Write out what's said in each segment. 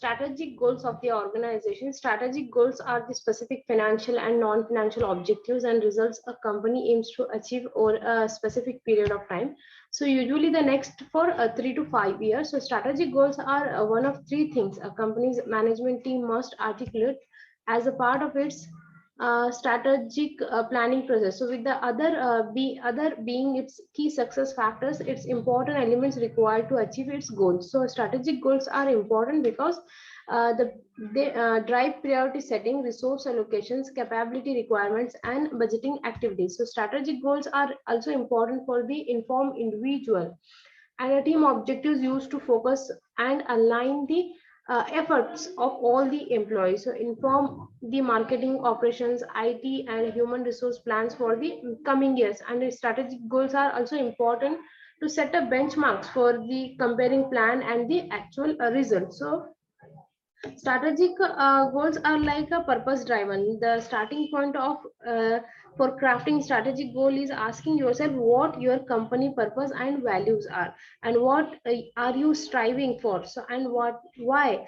Strategic goals of the organization. Strategic goals are the specific financial and non-financial objectives and results a company aims to achieve over a specific period of time. So usually the next for 3 to 5 years. So strategic goals are one of three things a company's management team must articulate as a part of its strategic planning process. So with the other being its key success factors, its important elements required to achieve its goals. So strategic goals are important because they drive priority setting, resource allocations, capability requirements, and budgeting activities. So strategic goals are also important for the informed individual and a team objectives used to focus and align the efforts of all the employees. So inform the marketing operations, IT, and human resource plans for the coming years. And the strategic goals are also important to set up benchmarks for the comparing plan and the actual results. So strategic goals are like a purpose driven. The starting point of for crafting strategic goal is asking yourself what your company purpose and values are, and what are you striving for. So and what why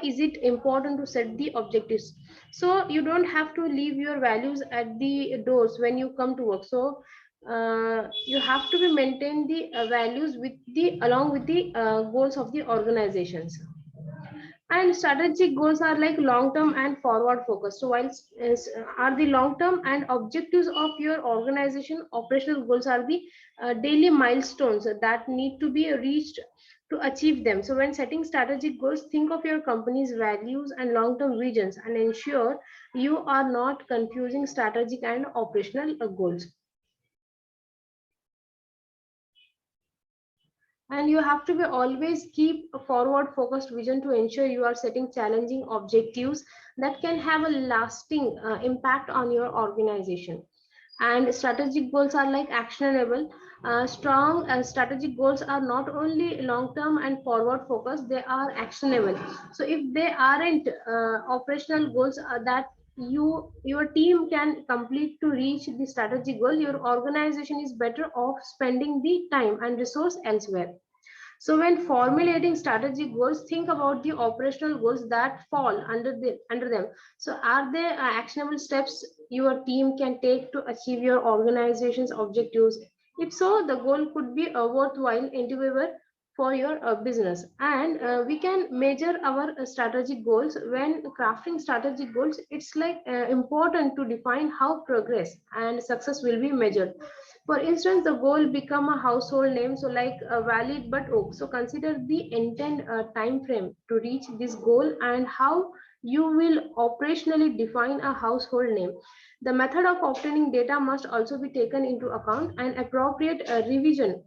is it important to set the objectives. So you don't have to leave your values at the doors when you come to work. So you have to be maintain the values with the along with the goals of the organizations. And strategic goals are like long term and forward focus. So while are the long term and objectives of your organization, operational goals are the daily milestones that need to be reached to achieve them. So when setting strategic goals, think of your company's values and long term visions and ensure you are not confusing strategic and operational goals. And you have to be always keep a forward focused vision to ensure you are setting challenging objectives that can have a lasting impact on your organization. And strategic goals are like actionable. Strong strategic goals are not only long term and forward focused, they are actionable. So if they aren't operational goals that your team can complete to reach the strategic goal, your organization is better off spending the time and resource elsewhere. So when formulating strategic goals, think about the operational goals that fall under them. So are there actionable steps your team can take to achieve your organization's objectives? If so, the goal could be a worthwhile endeavor for your business. And we can measure our strategic goals when crafting strategic goals. It's like important to define how progress and success will be measured. For instance, the goal become a household name, so like a valid but oak. So consider the intent time frame to reach this goal and how you will operationally define a household name. The method of obtaining data must also be taken into account, and appropriate revision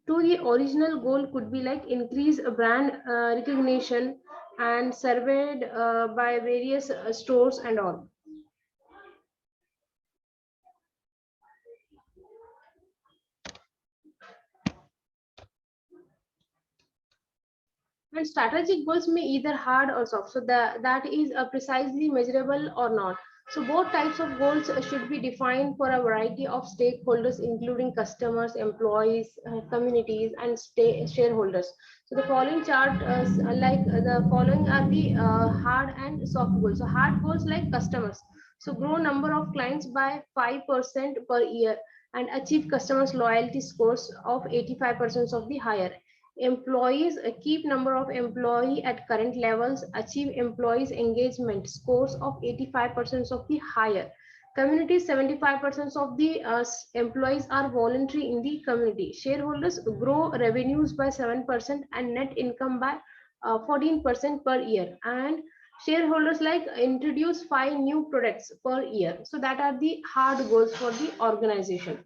to the original goal could be like increase brand recognition and surveyed by various stores and all. And strategic goals may either hard or soft. So that is precisely measurable or not. So both types of goals should be defined for a variety of stakeholders, including customers, employees, communities, and shareholders. So the following chart, the following are the hard and soft goals. So hard goals like customers. So grow number of clients by 5% per year and achieve customers loyalty scores of 85% of the higher. Employees keep number of employee at current levels, achieve employees engagement scores of 85% of the higher. Community 75% of the employees are voluntary in the community. Shareholders grow revenues by 7% and net income by 14% per year. And shareholders like introduce 5 new products per year. So that are the hard goals for the organization.